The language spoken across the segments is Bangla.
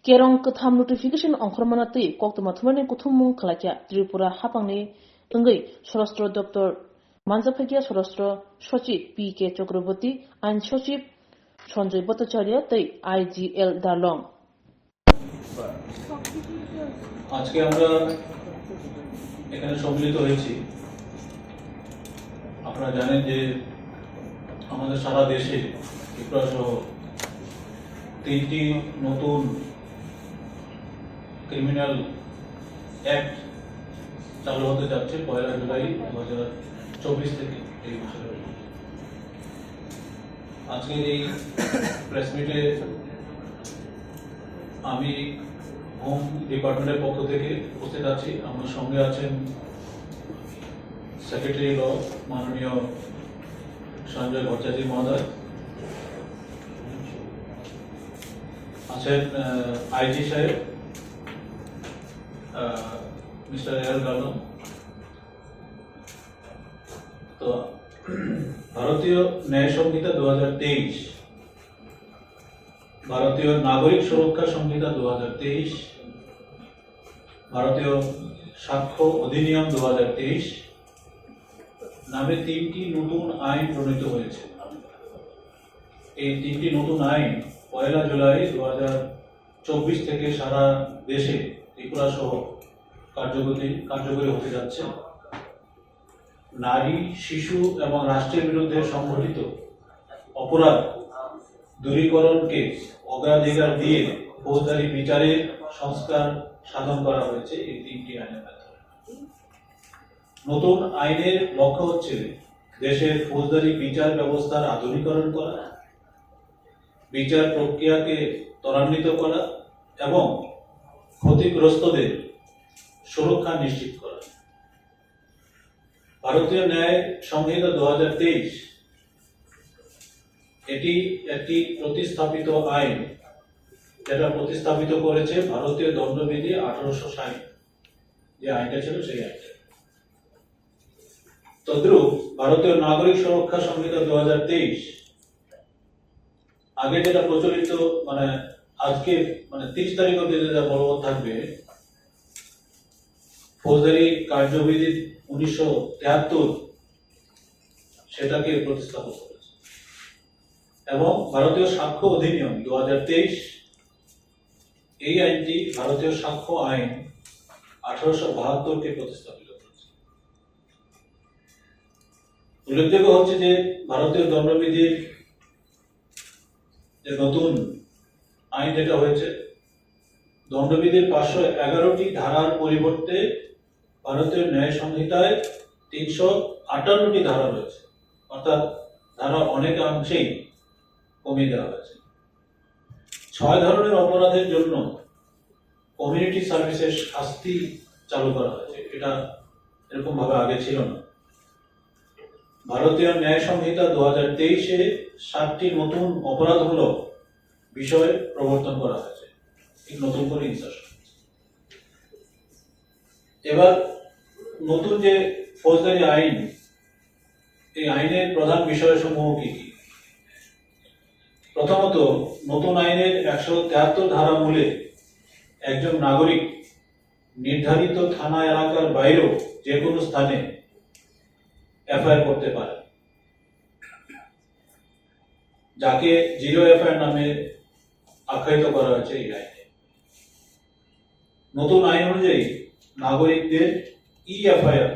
Kerong ketham notification ongkhormanatui koktoma thumani kuthumung khalakya Tripura hapangni engai Sorostro Dr. Manjaphagia Sorostro Sochip P.K. Chakraborty and Sochip Sanjay Bhattacharya tei IGL Darlong. আজকে আমরা এখানে সম্মিলিত হয়েছি। আপনারা জানেন যে আমাদের সারা দেশে ত্রিপুরা সহ 3টি নতুন ক্রিমিনাল অ্যাক্ট চালু হতে যাচ্ছে 1 জুলাই 2024 থেকে এই বছরের। আজকের এই প্রেস মিটে আমি হোম ডিপার্টমেন্টের পক্ষ থেকে উপস্থিত আছি। আমার সঙ্গে আছেন সেক্রেটারি ল মাননীয় সঞ্জয় ভট্টাচার্য মহোদয়, আছেন আইজি সাহেব মিস্টার এল গালম। তো ভারতীয় ন্যায় সংহিতা 2023, ভারতীয় নাগরিক সুরক্ষা সংহিতা 2023, ভারতীয় সাক্ষ্য অধিনিয়ম 2023 নামে 3টি নতুন আইন প্রণীত হয়েছে। এই 3টি নতুন আইন 1 জুলাই 2024 থেকে সারা দেশে ত্রিপুরা সহ কার্যকরী হতে যাচ্ছে। নারী, শিশু এবং রাষ্ট্রের বিরুদ্ধে সংঘটিত অপরাধ দূরীকরণকে অগ্রাধিকার দিয়ে ফৌজদারি বিচারের সংস্কার সাধন করা হয়েছে এই 3টি আইনের মাধ্যমে। নতুন আইনের লক্ষ্য হচ্ছে দেশের ফৌজদারি বিচার ব্যবস্থার আধুনিকরণ করা, বিচার প্রক্রিয়াকে ত্বরান্বিত করা এবং ক্ষতিগ্রস্তদের সুরক্ষা নিশ্চিত করা। ভারতীয় ন্যায় সংহিতা 2023 এটি একটি প্রতিস্থাপিত আইন, যেটা প্রতিস্থাপিত করেছে ভারতীয় দণ্ডবিধি 1860 যে আইনটা ছিল সেই আইনটা। তদ্রূপ ভারতীয় নাগরিক সুরক্ষা সংহিতা 2023 আগে যেটা প্রচলিত, আজকে 30 তারিখ অবধি যেটা বলবৎ থাকবে, ফৌজদারি কার্যবিধি 1973 সেটাকে প্রতিস্থাপন করেছে। এবং ভারতীয় সাক্ষ্য অধিনিয়ম 2023 এই আইনটি ভারতীয় সাক্ষ্য আইন 1872 কে প্রতিস্থাপিত করেছে। উল্লেখযোগ্য হচ্ছে যে ভারতীয় দণ্ডবিধির যে নতুন আইন যেটা হয়েছে, দণ্ডবিধির 511টি ধারার পরিবর্তে ভারতীয় ন্যায় সংহিতায় 358টি ধারা রয়েছে, অর্থাৎ ধারা অনেকাংশেই কমিয়ে দেওয়া হয়েছে। 6 ধরনের অপরাধের জন্য কমিউনিটি সার্ভিসের শাস্তি চালু করা হয়েছে, এটা এরকম ভাবে আগে ছিল না। ভারতীয় ন্যায় সংহিতা 2023-এ 7টি নতুন অপরাধমূলক বিষয় প্রবর্তন করা হয়েছে, ঠিক নতুন করে ইনসারশন। এবার নতুন যে ফৌজদারি আইন, এই আইনের প্রধান বিষয়সমূহ কি কি? প্রথমত, নতুন আইনের 173 ধারা মূলে একজন নাগরিক নির্ধারিত থানা এলাকার বাইরেও যে কোনো স্থানে এফআইআর করতে পারে, যাকে জিরো এফআইআর নামে আখ্যায়িত করা হয়েছে এই আইনে। নতুন আইন অনুযায়ী নাগরিকদের ই এফআইআর,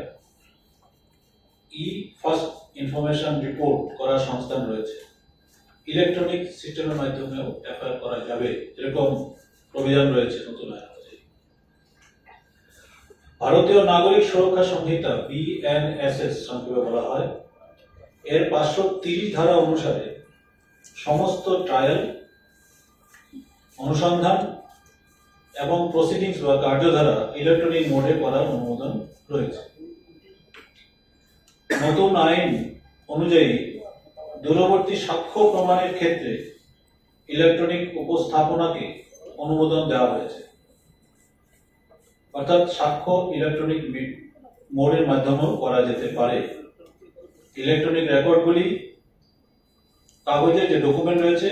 ই ফার্স্ট ইনফরমেশন রিপোর্ট করার সংস্থান রয়েছে। ইলেকট্রনিক সিস্টেমের মাধ্যমেও এফআইআর করা যাবে, এরকম প্রবিধান রয়েছে নতুন আইন অনুযায়ী। ভারতীয় নাগরিক সুরক্ষা সংহিতা BNSS সংক্ষেপে বলা হয়, এর 530 ধারা অনুসারে সমস্ত ট্রায়াল, অনুসন্ধান এবং প্রসিডিংস বা কার্যধারা ইলেকট্রনিক মোডে করার অনুমোদন রয়েছে। নতুন আইন অনুযায়ী দূরবর্তী সাক্ষ্য প্রমাণের ক্ষেত্রে ইলেকট্রনিক উপস্থাপনাকে অনুমোদন দেওয়া হয়েছে, অর্থাৎ সাক্ষ্য ইলেকট্রনিক মোডের মাধ্যমেও করা যেতে পারে। ইলেকট্রনিক রেকর্ডগুলি, কাগজে যে ডকুমেন্ট রয়েছে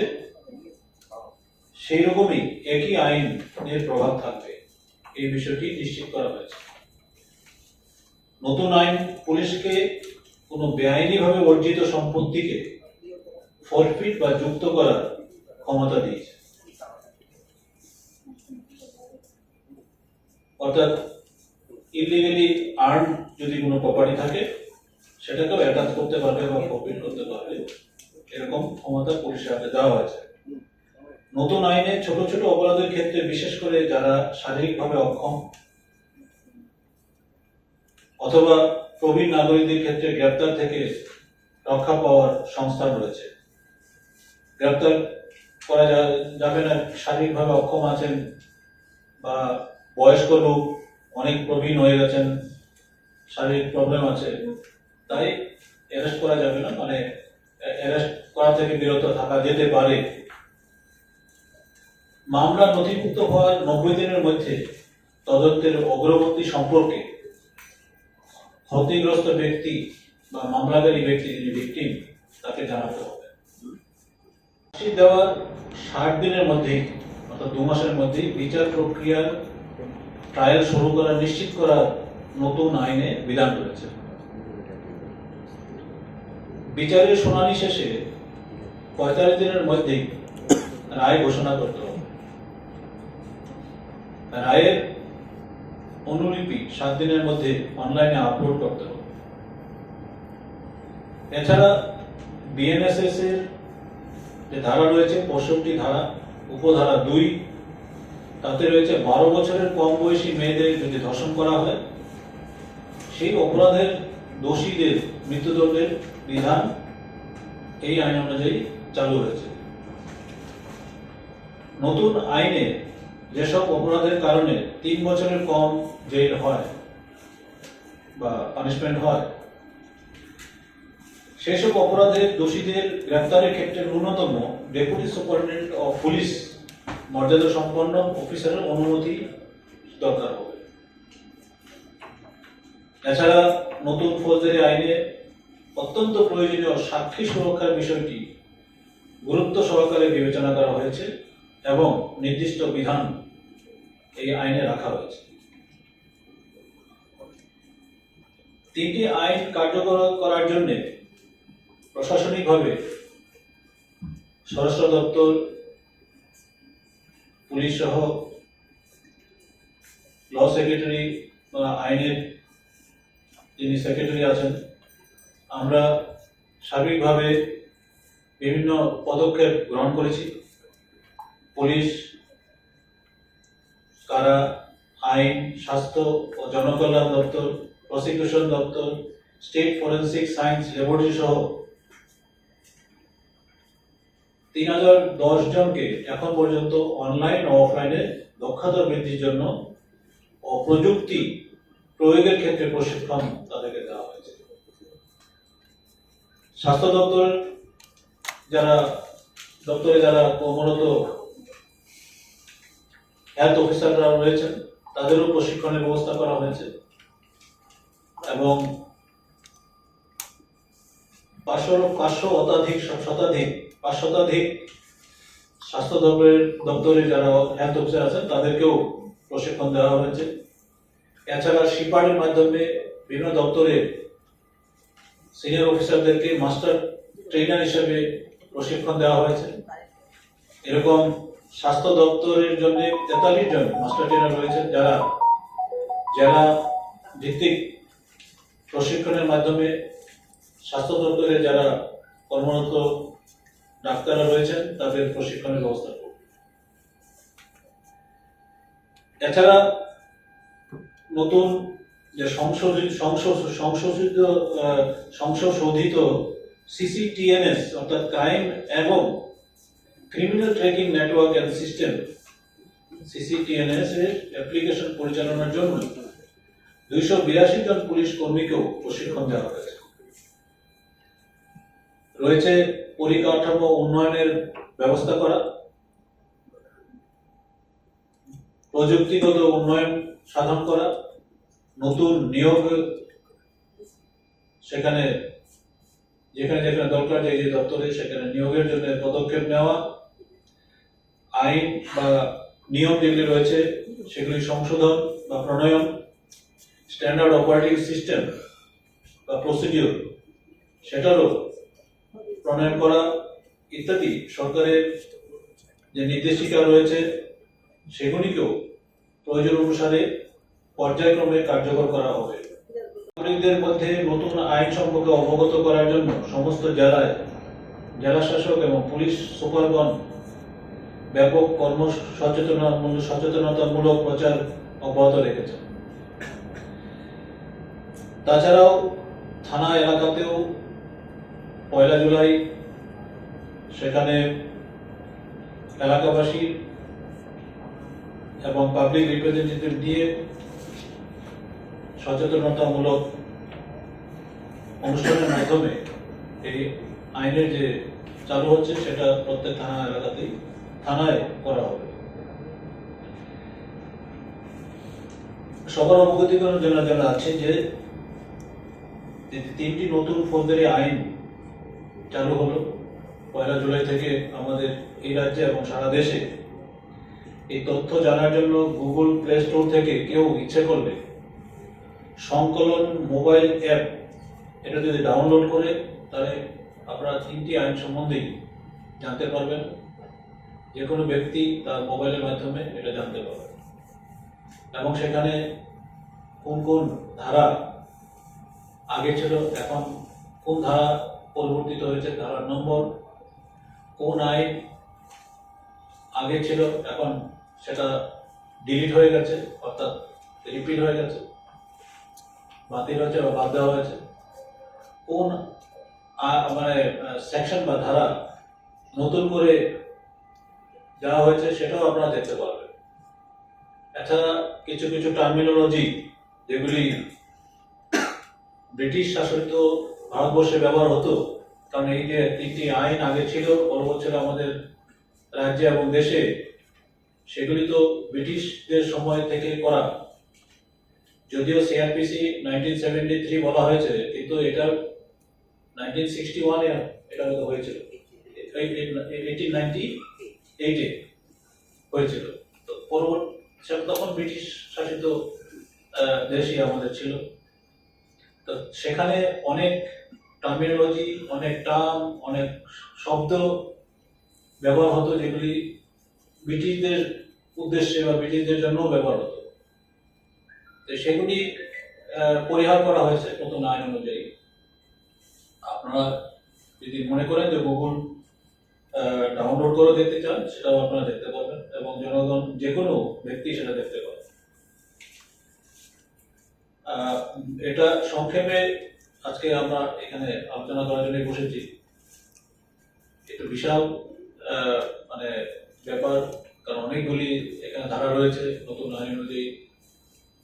সেই রকমই একই আইনের প্রভাব থাকবে এই বিষয়টি নিশ্চিত করা হয়েছে। নতুন আইন পুলিশকে কোনো বেআইনিভাবে অর্জিত সম্পত্তিকে ফরফিট বা যুক্ত করার ক্ষমতা দিয়েছে। অর্থাৎ ইলিগালি আর্ন যদি কোনো প্রপার্টি থাকে সেটাকেও অ্যাটাচ করতে পারবে বা ফরফিট করতে পারবে, এরকম ক্ষমতা পুলিশের হাতে দেওয়া হয়েছে। নতুন আইনে ছোট ছোট অপরাধের ক্ষেত্রে বিশেষ করে যারা শারীরিকভাবে অক্ষম অথবা প্রবীণ নাগরিকদের ক্ষেত্রে গ্রেপ্তার থেকে রক্ষা পাওয়ার সংস্থান রয়েছে। গ্রেপ্তার করা যাবে না শারীরিকভাবে অক্ষম আছেন বা বয়স্ক লোক, অনেক প্রবীণ হয়ে গেছেন, শারীরিক প্রবলেম আছে, তাই অ্যারেস্ট করা যাবে না, মানে অ্যারেস্ট করা থেকে বিরত থাকা যেতে পারে। মামলা নথিভুক্ত হওয়ার 90 দিনের মধ্যে তদন্তের অগ্রগতি সম্পর্কে ক্ষতিগ্রস্ত ব্যক্তি বা মামলাকারী ব্যক্তি যিনি ভিকটিম তাকে জানাতে হবে। ফাঁসি দেওয়ার 60 দিনের মধ্যেই অর্থাৎ 2 মাসের মধ্যেই বিচার প্রক্রিয়ার ট্রায়াল শুরু করা নিশ্চিত করার নতুন আইনে বিধান রয়েছে। বিচারের শুনানি শেষে 45 দিনের মধ্যেই রায় ঘোষণা করতে হবে। রায়ের অনুলিপি 7 দিনের মধ্যে অনলাইনে আপলোড করতে হবে। এছাড়া বিএনএসএস এর যে ধারা রয়েছে 65 ধারা উপধারা 2, তাতে রয়েছে 12 বছরের কম বয়সী মেয়েদের যদি ধর্ষণ করা হয় সেই অপরাধের দোষীদের মৃত্যুদণ্ডের বিধান এই আইন অনুযায়ী চালু হয়েছে। নতুন আইনে যেসব অপরাধের কারণে 3 বছরের কম জেল হয় বা পানিশমেন্ট হয় সেসব অপরাধের দোষীদের গ্রেফতারের ক্ষেত্রে ন্যূনতম ডেপুটি সুপারিনটেন্ডেন্ট অফ পুলিশ মর্যাদা সম্পন্ন অফিসারের অনুমতি দরকার হবে। এছাড়া নতুন ফৌজদারি আইনে অত্যন্ত প্রয়োজনীয় সাক্ষী সুরক্ষার বিষয়টি গুরুত্ব সহকারে বিবেচনা করা হয়েছে এবং নির্দিষ্ট বিধান এই আইনে রাখা হয়েছে। 3টি আইন কার্যকর করার জন্য প্রশাসনিকভাবে স্বরাষ্ট্র দপ্তর, পুলিশ সহ ল সেক্রেটারি বা আইনের যিনি সেক্রেটারি আছেন, আমরা সার্বিকভাবে বিভিন্ন পদক্ষেপ গ্রহণ করেছি। পুলিশ, কারা, আইন, স্বাস্থ্য ও জনকল্যাণ দপ্তর, প্রসিকিউশন দপ্তর, স্টেট ফরেন্সিক সায়েন্স ল্যাবরেটরি সহ 3010 জনকে এখন পর্যন্ত অনলাইন ও অফলাইনে দক্ষতা বৃদ্ধির জন্য ও প্রযুক্তি প্রয়োগের ক্ষেত্রে প্রশিক্ষণ তাদেরকে দেওয়া হয়েছে। স্বাস্থ্য দপ্তরে যারা কর্মরত হেলথ অফিসাররা রয়েছেন তাদেরও প্রশিক্ষণের ব্যবস্থা করা হয়েছে এবং 500 শতাধিক স্বাস্থ্য দপ্তরে যারা হেলথ অফিসার আছেন তাদেরকেও প্রশিক্ষণ দেওয়া হয়েছে। এছাড়া শিপারের মাধ্যমে বিভিন্ন দপ্তরে সিনিয়র অফিসারদেরকে মাস্টার ট্রেনার হিসেবে প্রশিক্ষণ দেওয়া হয়েছে। এরকম স্বাস্থ্য দপ্তরের জন্য 43 জন মাস্টার ট্রেনার রয়েছেন যারা জেলা ভিত্তিক প্রশিক্ষণের মাধ্যমে স্বাস্থ্য দপ্তরে যারা কর্মরত ডাক্তাররা রয়েছেন তাদের প্রশিক্ষণের ব্যবস্থা করবে। এছাড়া নতুন যে সংশোধিত সিসিটিএনএস অর্থাৎ ক্রাইম এবং criminal tracking network and system CCTNS এর অ্যাপ্লিকেশন পরিচালনার জন্য 282 জন পুলিশ কর্মীকেও প্রশিক্ষণ দেওয়া হয়েছে। রয়েছে পরিকাঠামো উন্নয়নের ব্যবস্থা করা, প্রযুক্তিগত উন্নয়ন সাধন করা, নতুন নিয়োগ সেখানে যেখানে দরকার যে দপ্তরে সেখানে নিয়োগের জন্য পদক্ষেপ নেওয়া, আইন বা নিয়ম যেগুলি রয়েছে সেগুলি সংশোধন বা প্রণয়ন, স্ট্যান্ডার্ড অপারেটিং সিস্টেম বা প্রসিডিওর সেটারও প্রণয়ন করা ইত্যাদি সরকারের যে নির্দেশিকা রয়েছে সেগুলিকেও প্রয়োজন অনুসারে পর্যায়ক্রমে কার্যকর করা হবে। নাগরিকদের মধ্যে নতুন আইন সম্পর্কে অবগত করার জন্য সমস্ত জেলায় জেলা শাসক এবং পুলিশ সুপারগণ ব্যাপক সচেতনতামূলক প্রচার অব্যাহত রেখেছে। তাছাড়াও থানা এলাকাতেও 1 জুলাই সেখানে এলাকাবাসী এবং পাবলিক রিপ্রেজেন্টেটিভ দিয়ে সচেতনতামূলক অনুষ্ঠানের মাধ্যমে এই আইনের যে চালু হচ্ছে সেটা প্রত্যেক থানা এলাকাতেই থানায় করা হবে। সবার অবগতি করার জন্য জানা আছে যে 3টি নতুন ফৌজদারি আইন চালু হলো 1 জুলাই থেকে আমাদের এই রাজ্যে এবং সারা দেশে। এই তথ্য জানার জন্য গুগল প্লে স্টোর থেকে কেউ ইচ্ছে করলে সংকলন মোবাইল অ্যাপ এটা যদি ডাউনলোড করে তাহলে আপনারা 3টি আইন সম্বন্ধেই জানতে পারবেন। যে কোনো ব্যক্তি তার মোবাইলের মাধ্যমে এটা জানতে পারবে এবং সেখানে কোন কোন ধারা আগে ছিল, এখন কোন ধারা পরিবর্তিত হয়েছে, ধারার নম্বর, কোন আইন আগে ছিল এখন সেটা ডিলিট হয়ে গেছে অর্থাৎ রিপিট হয়ে গেছে, বাতিল হয়েছে বা বাদ দেওয়া হয়েছে, কোন মানে সেকশন বা ধারা নতুন করে দেওয়া হয়েছে সেটাও আপনারা দেখতে পারবেন। এছাড়া কিছু কিছু টার্মিনোলজি যেগুলি ব্রিটিশ শাসিত ভারতবর্ষে ব্যবহার হতো, কারণ এই যে 3টি আইন আগে ছিল পরবর্তী ছিল আমাদের রাজ্যে এবং দেশে, সেগুলি তো ব্রিটিশদের সময় থেকে করা। যদিও সিআরপিসি 1973 বলা হয়েছে কিন্তু এটা 1961 এ এটা হয়েছিল, 1898 হয়েছিল। তো পরবর্তী তখন ব্রিটিশ শাসিত দেশই আমাদের ছিল। তো সেখানে অনেক টার্মিনোলজি, অনেক টার্ম, অনেক শব্দ ব্যবহার হতো যেগুলি ব্রিটিশদের উদ্দেশ্যে বা ব্রিটিশদের জন্য ব্যবহার হতো। তো সেগুলি পরিহার করা হয়েছে নতুন আইন অনুযায়ী। আপনারা যদি মনে করেন যে গুগল ডাউনলোড করে দেখতে চান সেটাও আপনারা দেখতে পাবেন এবং জনগণ যে কোনো ব্যক্তি সেটা দেখতে পাবেন। এটা সংক্ষেপে আজকে আমরা এখানে আলোচনা করার জন্য বসেছি। একটু বিশাল মানে ব্যাপার, কারণ অনেকগুলি এখানে ধারা রয়েছে নতুন আইন অনুযায়ী।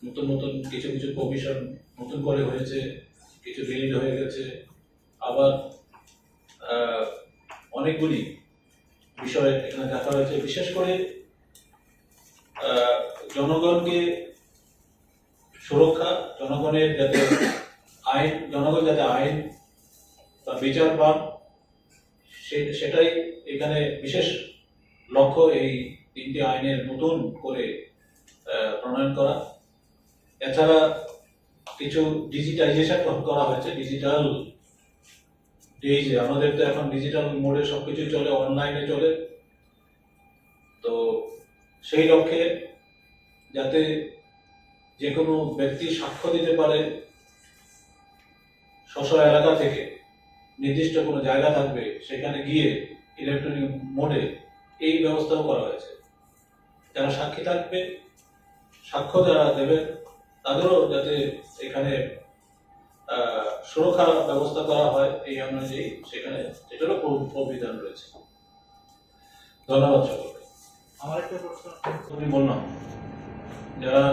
নতুন নতুন কিছু কিছু প্রভিশন নতুন করে হয়েছে, কিছু ডিলিট হয়ে গেছে, আবার অনেকগুলি বিষয় এখানে দেখা হয়েছে। বিশেষ করে জনগণকে সুরক্ষা, জনগণের যাতে জনগণ যাতে আইন বা বিচার পান সেটাই এখানে বিশেষ লক্ষ্য। এই 3টি আইনের নতুন করে প্রণয়ন করা। এছাড়া কিছু ডিজিটাইজেশন করা হয়েছে। ডিজিটাল ডেজে আমাদের তো এখন ডিজিটাল মোডে সবকিছু চলে, অনলাইনে চলে। তো সেই লক্ষ্যে যাতে যে কোনো ব্যক্তি সাক্ষ্য দিতে পারে স্ব এলাকা থেকে, নির্দিষ্ট কোনো জায়গা থাকবে সেখানে গিয়ে ইলেকট্রনিক মোডে এই ব্যবস্থাও করা হয়েছে। যারা সাক্ষী থাকবে, সাক্ষ্য যারা দেবে তাদেরও যাতে এখানে সুরক্ষা ব্যবস্থা করা হয় এই অনুযায়ী সেখানে এটারও প্রবিধান রয়েছে। ধন্যবাদ সকলকে। আমার একটা প্রশ্ন আমি বললাম, যারা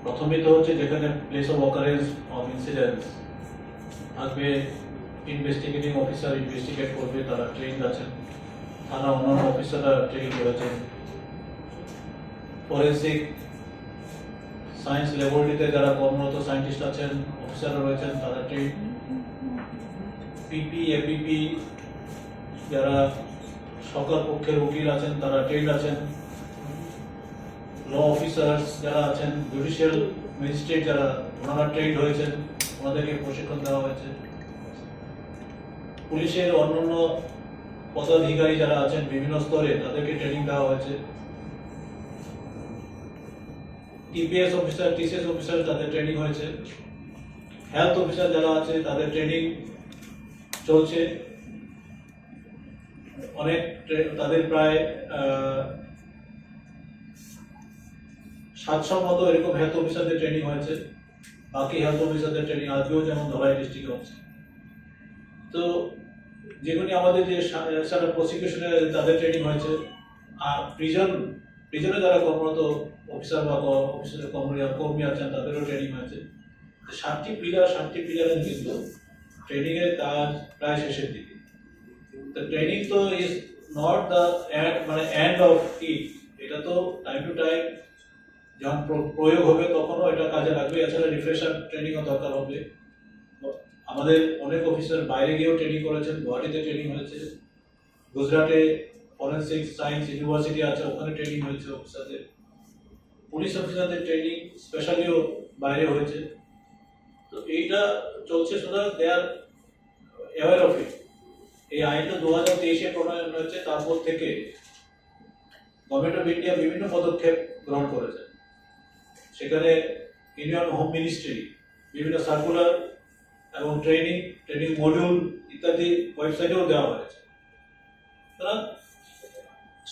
প্রথমে তো হচ্ছে যেখানে place of occurrence of incidents থাকবে, ইনভেস্টিগেটিং অফিসার ইনভেস্টিগেট করবে, তারা ট্রেন আছেন। থানা অন্যান্য অফিসাররা ট্রেন করেছেন। ফরেন্সিক সায়েন্স ল্যাবরেটরিতে যারা কর্মরত সায়েন্টিস্ট আছেন, অফিসাররা রয়েছেন, তারা ট্রেন। পিপি এপিপি যারা সরকার পক্ষের উকিল আছেন, তারা ট্রেন্ড আছেন, ল অফিসার্স যারা আছেন, জুডিশিয়াল ম্যাজিস্ট্রেট যারা, ওনারা ট্রেন্ড হয়েছেন, ওনাদেরকে প্রশিক্ষণ দেওয়া হয়েছে। পুলিশের অন্যান্য পদাধিকারী যারা আছেন বিভিন্ন স্তরে, তাদেরকে ট্রেনিং দেওয়া হয়েছে। টিপিএস অফিসার, টিসিএস অফিসার, তাদের ট্রেনিং হয়েছে। হেলথ অফিসার যারা আছে, তাদের ট্রেনিং চলছে। তাদের প্রায় 700 মতো এরকম হেলথ অফিসারদের ট্রেনিং হয়েছে। বাকি হেলথ অফিসারদের ট্রেনিং আজকেও যেমন ধলাই ডিস্ট্রিক্টে হচ্ছে। তো যেগুলি আমাদের যে সারা প্রসিকিউশনে তাদের ট্রেনিং হয়েছে, আর প্রিজনে যারা কর্মরত অফিসার বা অফিসার কর্মী আছেন, তাদেরও ট্রেনিং হয়েছে। 7টি প্রিজনের কিন্তু ট্রেনিং এর কাজ প্রায় শেষের দিকে। তো ট্রেনিং তো is not the end of it. এটা তো টাইম টু টাইম যখন প্রয়োগ হবে তখনও এটা কাজে লাগবে। এছাড়া রিফ্রেশার ট্রেনিংও দরকার হবে। আমাদের অনেক অফিসার বাইরে গিয়েও ট্রেনিং করেছেন, গুয়াহাটিতে ট্রেনিং হয়েছে, গুজরাটে ফরেন্সিক সায়েন্স ইউনিভার্সিটি আছে, ওখানে ট্রেনিং হয়েছে অফিসারদের। পুলিশ অফিসারদের ট্রেনিং স্পেশালিও বাইরে হয়েছে। তো এইটা চলছে, সুতরাং দে আর অ্যাওয়ার অফ ইট। এই আইনটা 2023-এ প্রণয়ন হয়েছে, তারপর থেকে গভর্নমেন্ট অফ ইন্ডিয়া বিভিন্ন পদক্ষেপ গ্রহণ করেছে। সেখানে ইউনিয়ন হোম মিনিস্ট্রি বিভিন্ন সার্কুলার এবং ট্রেনিং মডিউল ইত্যাদি ওয়েবসাইটেও দেওয়া হয়েছে। সুতরাং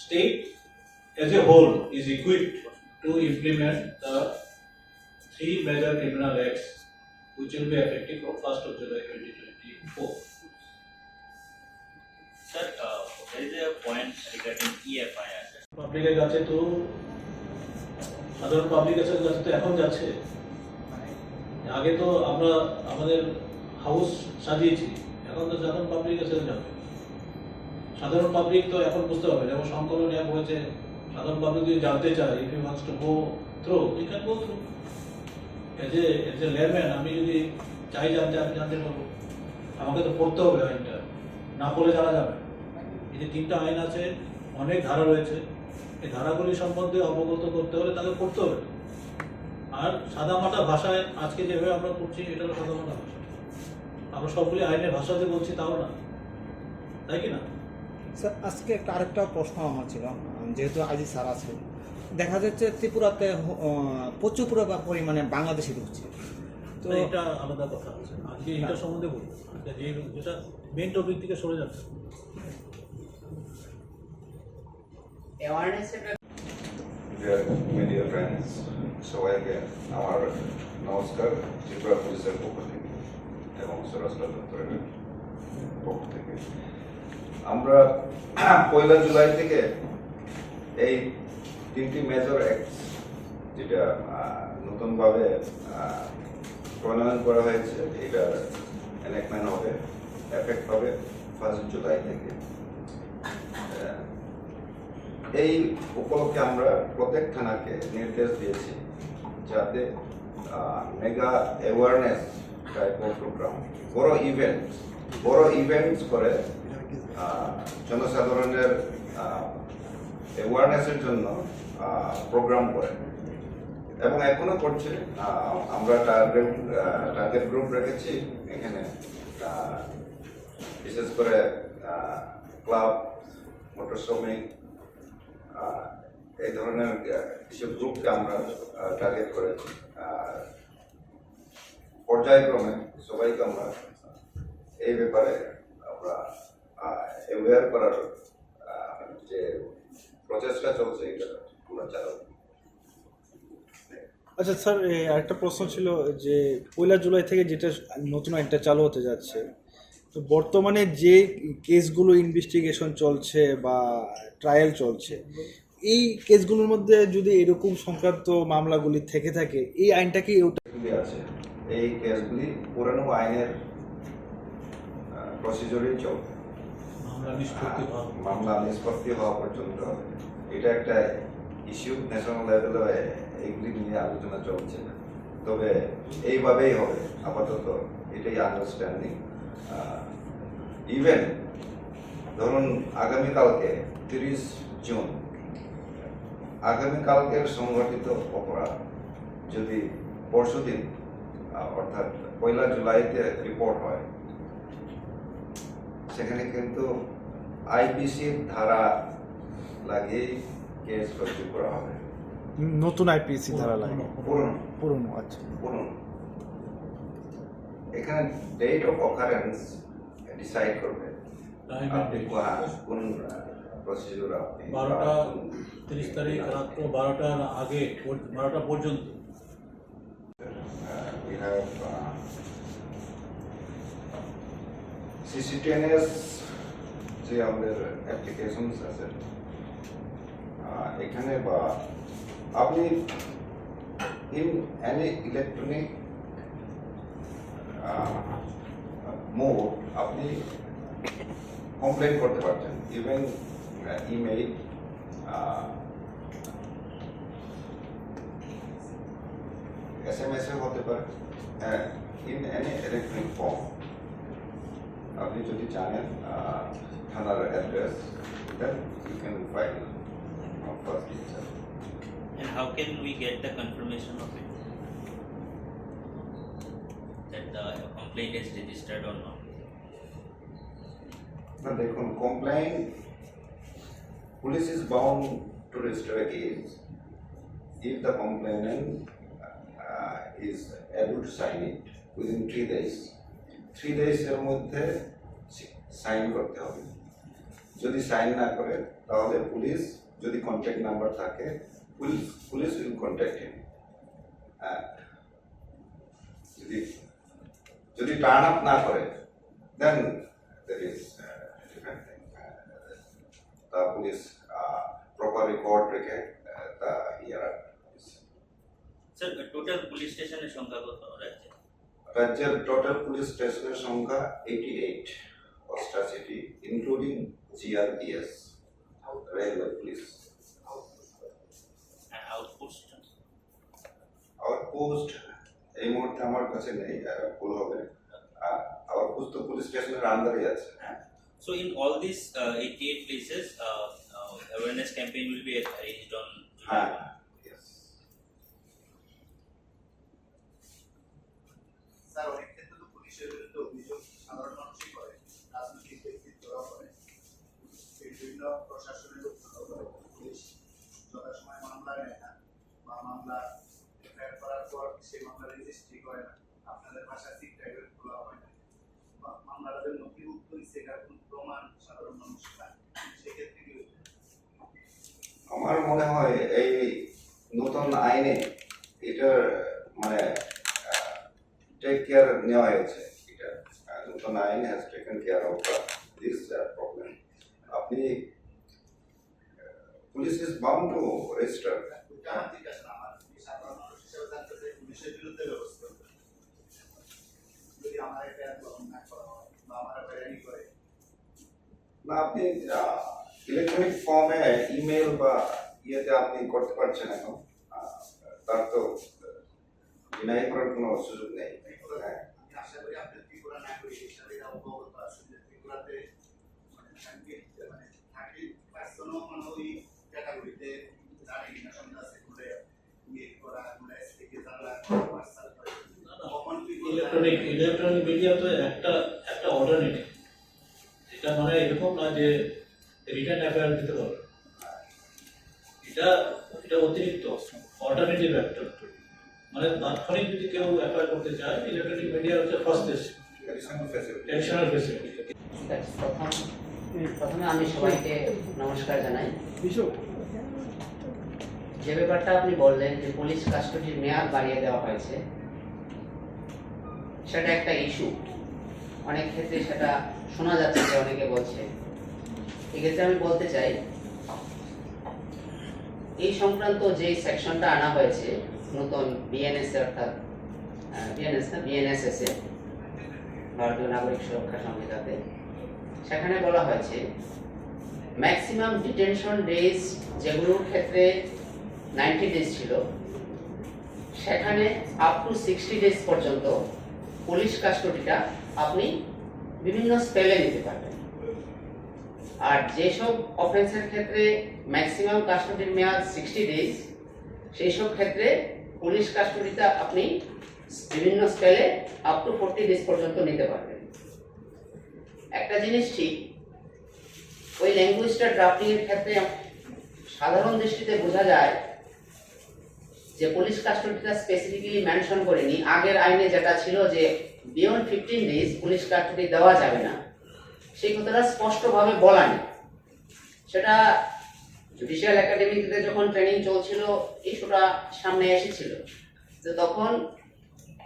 state as a whole is equipped to implement the 3 major criminal acts which will be effective from 1st of July 2024. Sir, there is a point regarding EFI. পাবলিকের কাছে তো সাধারণ পাবলিকের কাছে তো এখন যাচ্ছে। আগে তো আমরা আমাদের হাউস সাজিয়েছি, এখন তো সাধারণ পাবলিকের কাছে যাবে। সাধারণ পাবলিক তো এখন বুঝতে হবে, যেমন সংকলন অ্যাপ হয়েছে, সাধারণ পাবলিক যদি জানতে চায়, if you wants to go through, you can go through. As a layman আমি যদি চাই জানতে, আমি জানতে পারবো। আমাকে তো পড়তে হবে আইনটা, না পড়লে জানা যাবে। এই যে 3টা আইন আছে, অনেক ধারা রয়েছে, এই ধারাগুলি সম্বন্ধে অবগত করতে হলে তাকে পড়তে হবে। আর সাদামাটা ভাষায় আজকে যেভাবে আমরা পড়ছি, এটা হলো সাদামাটা ভাষা। আমরা সবগুলি আইনের ভাষাতে বলছি, তাও না, তাই কি না? স্যার, আজকে আরেকটা প্রশ্ন আমার ছিল, যেহেতু আজি স্যার আছে, দেখা যাচ্ছে ত্রিপুরাতে প্রচুর পরিমাণে বাংলাদেশি ঢুকছে। তো এটা আলাদা কথা আছে, আজকে এটা সম্বন্ধে বলবো, যেটা মেন টপিক থেকে সরে যাচ্ছে। Dear media friends, সবাইকে আমার নমস্কার ত্রিপুরা পুলিশের পক্ষ থেকে এবং স্বরাষ্ট্র দপ্তরের পক্ষ থেকে। আমরা 1 জুলাই থেকে এই 3টি মেজর অ্যাক্ট যেটা নতুনভাবে প্রণয়ন করা হয়েছে, এটার এনাক্টমেন্ট হবে, এফেক্ট হবে 1 জুলাই থেকে। এই উপলক্ষে আমরা প্রত্যেক থানাকে নির্দেশ দিয়েছি যাতে mega awareness type of programme, বড় ইভেন্টস করে জনসাধারণের অ্যাওয়ারনেসের জন্য প্রোগ্রাম করে, এবং এখনো করছে। আমরা টার্গেট গ্রুপ রেখেছি এখানে, বিশেষ করে ক্লাব, মোটর শ্রমিক, এই ধরনের কিছু গ্রুপকে আমরা টার্গেট করেছি। পর্যায়ক্রমে সবাইকে আমরা এই ব্যাপারে আমরা অ্যাওয়্যার করার যে প্রচেষ্টা চলছে, এটা আমরা চালাবো। আচ্ছা স্যার, আরেকটা প্রশ্ন ছিল যে 1 জুলাই থেকে যেটা নতুন আইনটা চালু হতে যাচ্ছে, তো বর্তমানে যে কেসগুলো ইনভেস্টিগেশন চলছে বা ট্রায়াল চলছে, এই কেসগুলোর মধ্যে যদি এরকম সংক্রান্ত মামলাগুলি থেকে থাকে, এই আইনটা কি আছে? এই কেসগুলি পুরানো আইনের প্রসিডিউরে চলবে, মামলা নিষ্পত্তি হওয়া পর্যন্ত। এটা একটা ইস্যু, ন্যাশনাল লেভেলে এইগুলি নিয়ে আলোচনা চলছে, তবে এইভাবেই হবে আপাতত, এটাই আন্ডারস্ট্যান্ডিং। ইভেন ধরুন আগামীকালকে 30 জুন, আগামীকালকের সংগঠিত অপরাধ যদি পরশুদিন অর্থাৎ 1 জুলাইতে রিপোর্ট হয়, সেখানে কিন্তু আইপিসির ধারা লাগিয়ে কেস রুজু করা হবে। নতুন আইপিসি ধারা লাগে পুরনো আচ্ছা পুরনো। এখানে ডেট অফ অকারেন্স ডিসাইড করবে Time and আপনি date. কোন প্রসিডিউর আপনি 30 তারিখ রাত্র 12টার আগে 12টা পর্যন্ত। we have CCTNS যে আমাদের অ্যাপ্লিকেশনস আছে, এখানে বা আপনি ইন এনি ইলেকট্রনিক মোড আপনি কমপ্লেন করতে পারছেন, ইভেন ইমেইল, SMS এ হতে পারে, ইন এনি ইলেকট্রনিক ফর্ম। আপনি যদি জানেন থানার address, then you can file first itself. And how can we get the confirmation of it? That the complaint is registered or not? Now দেখুন, complaint, police is bound to register a case if the complainant is able to sign it within 3 days. 3 days এর মধ্যে সাইন করতে হবে। যদি সাইন না করে তাহলে পুলিশ, যদি কন্ট্যাক্ট নাম্বার থাকে, পুলিশ উইল কন্ট্যাক্ট হিম। যদি টার্ন আপ না করে, দেন there is different thing. The police proper record রেখে the hearing. Sir, the total police station এর সংখ্যা কত রাজ্যে? রাজ্যের টোটাল পুলিশ স্টেশনের সংখ্যা 88, অস্ট্রা city including GRPS, railway police. And outpost? Outpost এই মুহূর্তে আমার কাছে নেই, ভুল হবে। আউটপোস্ট তো পুলিশ স্টেশনের আন্ডারে আছে। So in all these 88 places, awareness campaign will be arranged on July হ্যাঁ, 1. yes. স্যার, অনেক ক্ষেত্রে তো পুলিশের বিরুদ্ধে অভিযোগ সাধারণ মানুষই করে, রাজনৈতিক ব্যক্তিত্বরা করে, বিভিন্ন প্রশাসনের লোকজনও করে। পুলিশ যথাসময় মামলা নেয় না বা মামলা এফআইআর করার পর সেই মামলা রেজিস্ট্রি করে না, আপনাদের ভাষায় সিট টাইপের খোলা হয় না, মামলাটাদের নথিভুক্ত হয়েছে, এটার কোনো প্রমাণ সাধারণ মানুষ পায়, সেক্ষেত্রে কি হচ্ছে? আমার মনে হয় এই নতুন আইনে এটার মানে টেক কেয়ার নেওয়া হয়েছে। এটা নতুন আইন has taken care of this problem. আপনি police is bound to register. আমার ঠিক আছে না, আমার সাধারণ মানুষ হিসেবে জানতে চাই পুলিশের বিরুদ্ধে ব্যবস্থা যদি আমার এফআইআর গ্রহণ না করা হয় বা আমার এফআইআর করে। না, আপনি ইলেকট্রনিক ফর্মে ইমেল বা ইয়েতে আপনি করতে পারছেন এখন, তার তো ডিনাই করার কোনো সুযোগ নেই। হ্যাঁ, আমি আশা করি আপনার ত্রিপুরা নাগরিক হিসাবে অবগত আছেন যে ত্রিপুরাতে মানে থাকি পার্সনও মানে ওই ক্যাটাগরিতে জানে কিনা সন্ধ্যা আছে ঘুরে ইয়ে করা ঘুরে থেকে জানলা পার্সাল করে ইলেকট্রনিক মিডিয়া তো একটা অল্টারনেটিভ। এটা মানে এরকম না যে রিটার্ন এফআইআর দিতে পারবে, এটা অতিরিক্ত অল্টারনেটিভ একটা। মানে তাৎক্ষণিক যদি কেউ এফআইআর করতে চায়, ইলেকট্রনিক মিডিয়া হচ্ছে first additional facility. Additional facility. ঠিক আছে, প্রথমে আমি সবাইকে নমস্কার জানাই। যে ব্যাপারটা আপনি বললেন যে পুলিশ কাস্টডির মেয়াদ বাড়িয়ে দেওয়া হয়েছে, সেটা একটা ইস্যু। অনেক ক্ষেত্রে সেটা শোনা যাচ্ছে যে অনেকে বলছে। এক্ষেত্রে আমি বলতে চাই, এই সংক্রান্ত যে সেকশনটা আনা হয়েছে নতুন বিএনএস অর্থাৎ বিএনএসএস এ, ভারতীয় নাগরিক সুরক্ষা সংহিতাতে, সেখানে বলা হয়েছে ম্যাক্সিমাম ডিটেনশন ডেজ যেগুলোর ক্ষেত্রে 90 ডেজ ছিল, সেখানে আপ টু 60 ডেজ পর্যন্ত পুলিশ কাস্টডিটা আপনি বিভিন্ন স্পেলে নিতে পারবেন। আর যেসব অফেন্সের ক্ষেত্রে ম্যাক্সিমাম কাস্টডির মেয়াদ 60 ডেজ, সেই সব ক্ষেত্রে পুলিশ কাস্টডিটা আপনি বিভিন্ন স্কেলে আপ টু 40 ডেজ পর্যন্ত নিতে পারবেন। একটা জিনিস ঠিক, ওই ল্যাঙ্গুয়েজটা ড্রাফটিং এর ক্ষেত্রে সাধারণ দৃষ্টিতে বোঝা যায় যে পুলিশ কাস্টডিটা স্পেসিফিক্যালি মেনশন করেনি। আগের আইনে যেটা ছিল যে বিয়ন্ড 15 ডেজ পুলিশ কাস্টডি দেওয়া যাবে না, সেই কথাটা স্পষ্টভাবে বলা নেই। সেটা জুডিশিয়াল একাডেমিতে যখন ট্রেনিং চলছিল ইস্যুটা সামনে এসেছিল, তো তখন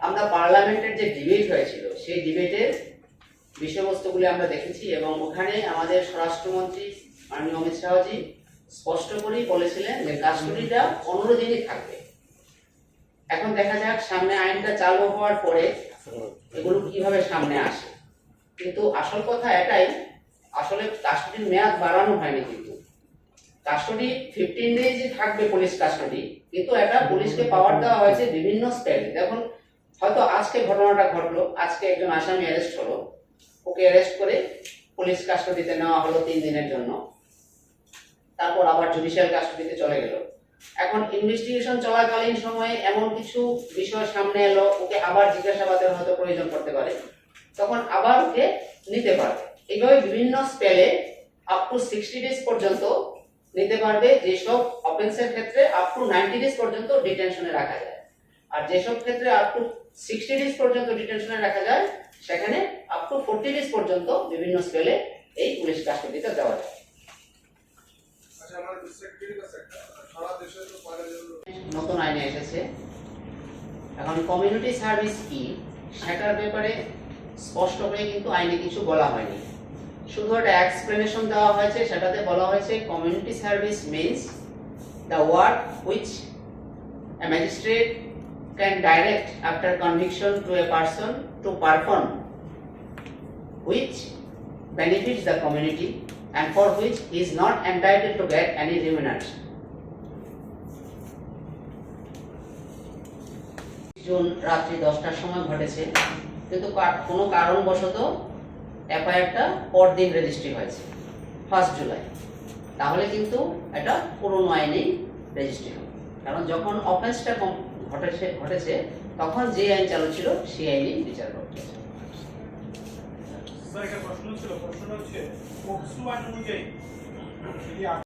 আমরা পার্লামেন্টের যে ডিবেট হয়েছিল সেই ডিবেটের বিষয়বস্তুগুলি আমরা দেখেছি এবং ওখানে আমাদের স্বরাষ্ট্রমন্ত্রী মাননীয় অমিত শাহজি স্পষ্ট করেই বলেছিলেন যে কাস্টডিটা 15 দিনই থাকবে। এখন দেখা যাক সামনে আইনটা চালু হওয়ার পরে এগুলো কিভাবে সামনে আসে। কিন্তু আসল কথা এটাই, আসলে কাস্টডির মেয়াদ বাড়ানো হয়নি, কিন্তু কাস্টডি 15 ডেজই থাকবে পুলিশ কাস্টডি, কিন্তু এটা পুলিশকে পাওয়ার দেওয়া হয়েছে বিভিন্ন স্পেলে। দেখুন, হয়তো আজকে ঘটনাটা ঘটলো, আজকে একজন আসামি অ্যারেস্ট হলো, ওকে অ্যারেস্ট করে পুলিশ কাস্টডিতে নেওয়া হলো 3 দিনের জন্য, তারপর আবার জুডিশিয়াল কাস্টডিতে চলে গেল। এখন ইনভেস্টিগেশন চলাকালীন সময়ে এমন কিছু বিষয় সামনে এলো, ওকে আবার জিজ্ঞাসাবাদের হয়তো প্রয়োজন পড়তে পারে, তখন আবার ওকে নিতে পারবে। এইভাবে বিভিন্ন স্পেলে আপ টু 60 ডেজ পর্যন্ত নিতে পারবে। যেসব অফেন্সের ক্ষেত্রে আপ টু 90 ডেজ পর্যন্ত ডিটেনশনে রাখা যায়, আর যেসব ক্ষেত্রে আপ টু 60 ডেজ পর্যন্ত ডিটেনশনে রাখা যায় সেখানে আপ টু 40 ডেজ পর্যন্ত বিভিন্ন স্কেলে এই পুলিশ কাস্টডিতে দেওয়া যায়। নতুন আইনে এসেছে, এখন কমিউনিটি সার্ভিস কি সেটার ব্যাপারে স্পষ্ট করে কিন্তু আইনে কিছু বলা হয়নি, শুধু একটা এক্সপ্লেনেশন দেওয়া হয়েছে। সেটাতে বলা হয়েছে community service means the work which a magistrate can direct after conviction to a person to perform which benefits the community and for which he is not entitled to get any remuneration. June রাত্রি 10টার সময় ঘটেছে, কিন্তু কোনো কারণবশত এফআইআরটা পরদিন রেজিস্ট্রি হয়েছে 1 জুলাই, তাহলে কিন্তু এটা পুরনো আইনেই রেজিস্ট্রি হবে। কারণ যখন অফেন্সটা ঘটেছে তখন যে আইন চালু ছিল সেই আইনেই বিচার করতে হবে। স্যার, একটা প্রশ্ন ছিল, প্রশ্নটা হচ্ছে পক্সো আইন অনুযায়ী